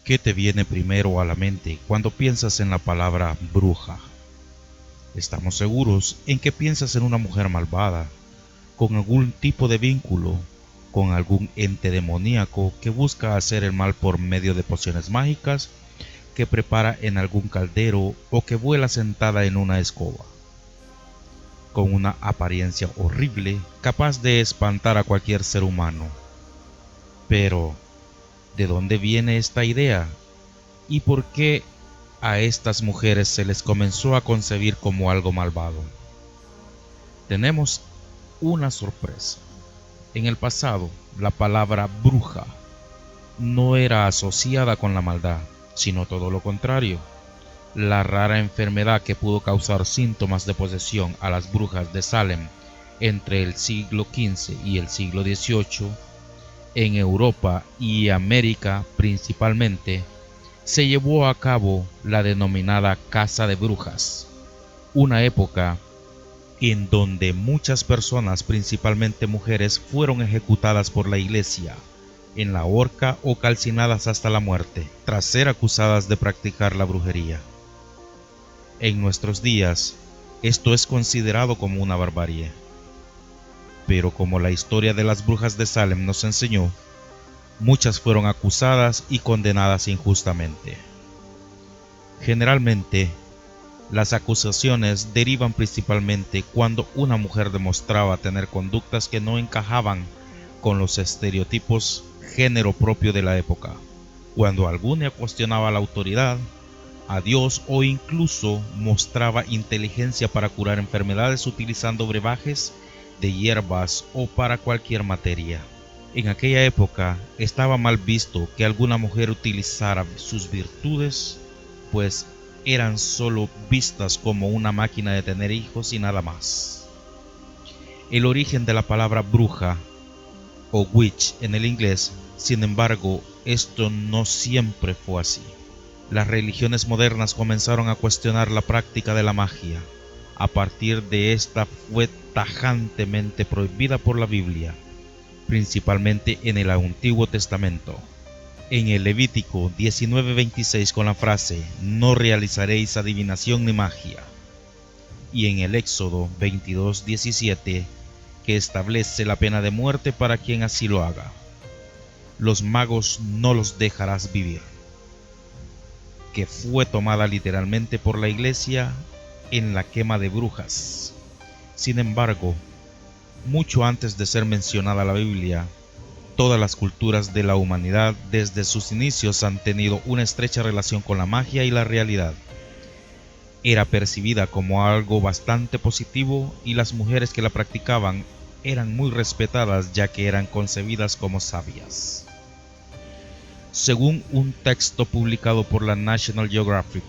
¿Qué te viene primero a la mente cuando piensas en la palabra bruja? Estamos seguros en que piensas en una mujer malvada, con algún tipo de vínculo, con algún ente demoníaco que busca hacer el mal por medio de pociones mágicas, que prepara en algún caldero o que vuela sentada en una escoba, con una apariencia horrible capaz de espantar a cualquier ser humano. Pero, ¿de dónde viene esta idea? ¿Y por qué a estas mujeres se les comenzó a concebir como algo malvado? Tenemos una sorpresa. En el pasado, la palabra bruja no era asociada con la maldad, sino todo lo contrario. La rara enfermedad que pudo causar síntomas de posesión a las brujas de Salem entre el siglo XV y el siglo XVIII, en Europa y América principalmente, se llevó a cabo la denominada Caza de Brujas, una época en donde muchas personas, principalmente mujeres, fueron ejecutadas por la iglesia en la horca o calcinadas hasta la muerte, tras ser acusadas de practicar la brujería. En nuestros días, esto es considerado como una barbarie. Pero como la historia de las brujas de Salem nos enseñó, muchas fueron acusadas y condenadas injustamente. Generalmente, las acusaciones derivan principalmente cuando una mujer demostraba tener conductas que no encajaban con los estereotipos género propio de la época, cuando alguna cuestionaba la autoridad, a Dios o incluso mostraba inteligencia para curar enfermedades utilizando brebajes de hierbas o para cualquier materia. En aquella época estaba mal visto que alguna mujer utilizara sus virtudes, pues eran solo vistas como una máquina de tener hijos y nada más. El origen de la palabra bruja o witch en el inglés, sin embargo, esto no siempre fue así. Las religiones modernas comenzaron a cuestionar la práctica de la magia. A partir de esta fue tajantemente prohibida por la Biblia, principalmente en el Antiguo Testamento. En el Levítico 19:26 con la frase "no realizaréis adivinación ni magia", y en el Éxodo 22:17 que establece la pena de muerte para quien así lo haga. Los magos no los dejarás vivir, que fue tomada literalmente por la iglesia en la quema de brujas. Sin embargo, mucho antes de ser mencionada la Biblia, todas las culturas de la humanidad desde sus inicios han tenido una estrecha relación con la magia y la realidad. Era percibida como algo bastante positivo y las mujeres que la practicaban eran muy respetadas ya que eran concebidas como sabias. Según un texto publicado por la National Geographic,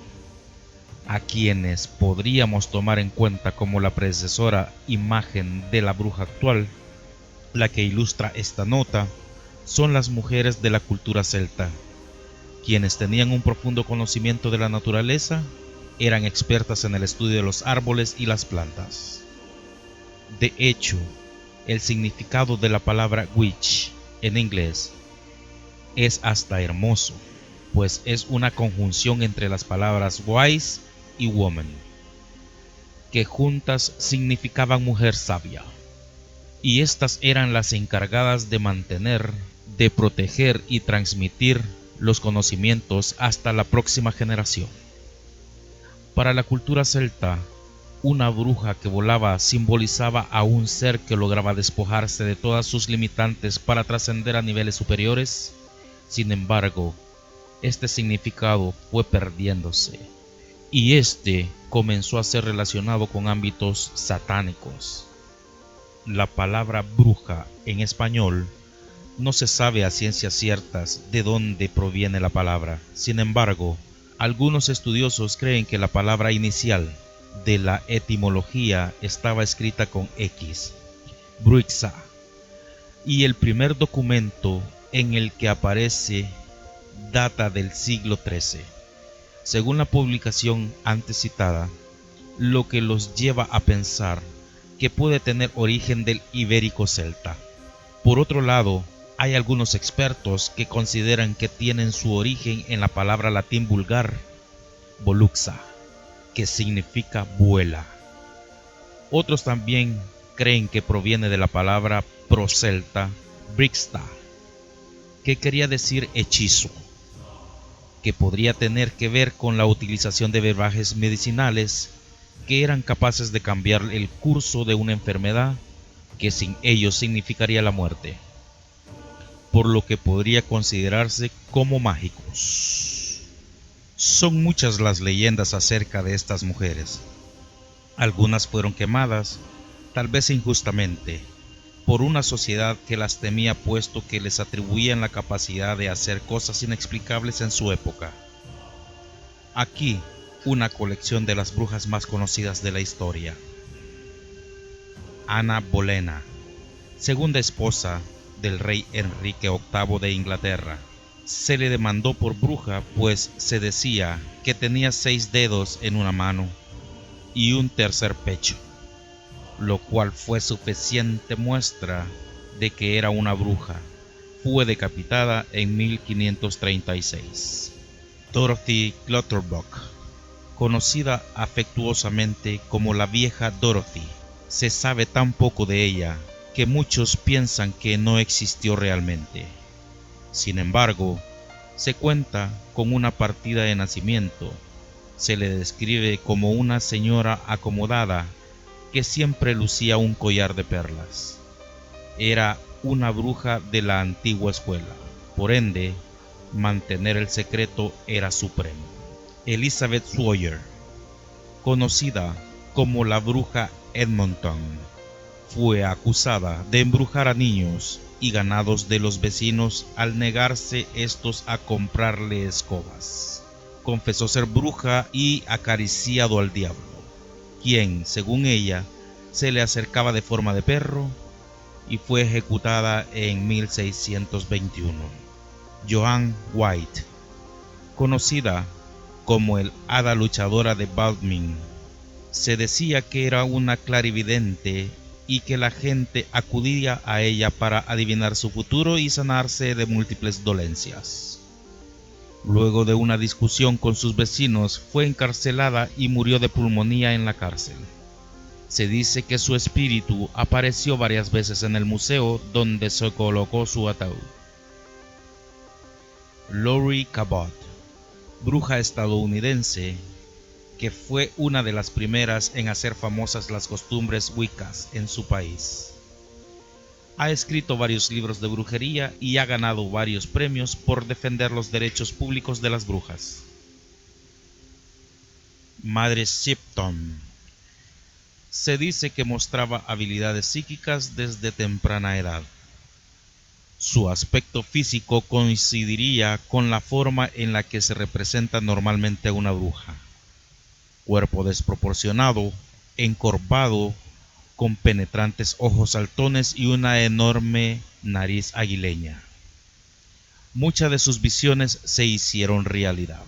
a quienes podríamos tomar en cuenta como la predecesora imagen de la bruja actual, la que ilustra esta nota, son las mujeres de la cultura celta, quienes tenían un profundo conocimiento de la naturaleza, eran expertas en el estudio de los árboles y las plantas. De hecho, el significado de la palabra witch en inglés es hasta hermoso, pues es una conjunción entre las palabras wise y woman, que juntas significaban mujer sabia, y estas eran las encargadas de mantener, de proteger y transmitir los conocimientos hasta la próxima generación. Para la cultura celta, una bruja que volaba simbolizaba a un ser que lograba despojarse de todas sus limitantes para trascender a niveles superiores. Sin embargo, este significado fue perdiéndose, y este comenzó a ser relacionado con ámbitos satánicos. La palabra bruja en español no se sabe a ciencias ciertas de dónde proviene la palabra. Sin embargo, algunos estudiosos creen que la palabra inicial de la etimología estaba escrita con X, bruixa, y el primer documento en el que aparece data del siglo XIII. Según la publicación antes citada, lo que los lleva a pensar que puede tener origen del ibérico celta. Por otro lado, Hay algunos expertos que consideran que tienen su origen en la palabra latín vulgar, voluxa, que significa vuela. Otros también creen que proviene de la palabra procelta, brixta, que quería decir hechizo, que podría tener que ver con la utilización de brebajes medicinales que eran capaces de cambiar el curso de una enfermedad que sin ellos significaría la muerte, por lo que podría considerarse como mágicos. Son muchas las leyendas acerca de estas mujeres. Algunas fueron quemadas, tal vez injustamente, por una sociedad que las temía puesto que les atribuían la capacidad de hacer cosas inexplicables en su época. Aquí, una colección de las brujas más conocidas de la historia. Ana Bolena, segunda esposa del rey Enrique VIII de Inglaterra. Se le demandó por bruja, pues se decía que tenía 6 dedos en una mano y un tercer pecho, lo cual fue suficiente muestra de que era una bruja. Fue decapitada en 1536. Dorothy Clutterbuck, conocida afectuosamente como la vieja Dorothy, se sabe tan poco de ella que muchos piensan que no existió realmente. Sin embargo, se cuenta con una partida de nacimiento. Se le describe como una señora acomodada que siempre lucía un collar de perlas. Era una bruja de la antigua escuela, por ende, mantener el secreto era supremo. Elizabeth Sawyer, conocida como la bruja Edmonton, fue acusada de embrujar a niños y ganados de los vecinos al negarse estos a comprarle escobas. Confesó ser bruja y acariciado al diablo, quien, según ella, se le acercaba de forma de perro, y fue ejecutada en 1621. Joan White, conocida como el hada luchadora de Balmain, se decía que era una clarividente y que la gente acudía a ella para adivinar su futuro y sanarse de múltiples dolencias. Luego de una discusión con sus vecinos, fue encarcelada y murió de pulmonía en la cárcel. Se dice que su espíritu apareció varias veces en el museo donde se colocó su ataúd. Laurie Cabot, bruja estadounidense, que fue una de las primeras en hacer famosas las costumbres wiccas en su país. Ha escrito varios libros de brujería y ha ganado varios premios por defender los derechos públicos de las brujas. Madre Shipton, se dice que mostraba habilidades psíquicas desde temprana edad. Su aspecto físico coincidiría con la forma en la que se representa normalmente a una bruja: cuerpo desproporcionado, encorvado, con penetrantes ojos saltones y una enorme nariz aguileña. Muchas de sus visiones se hicieron realidad.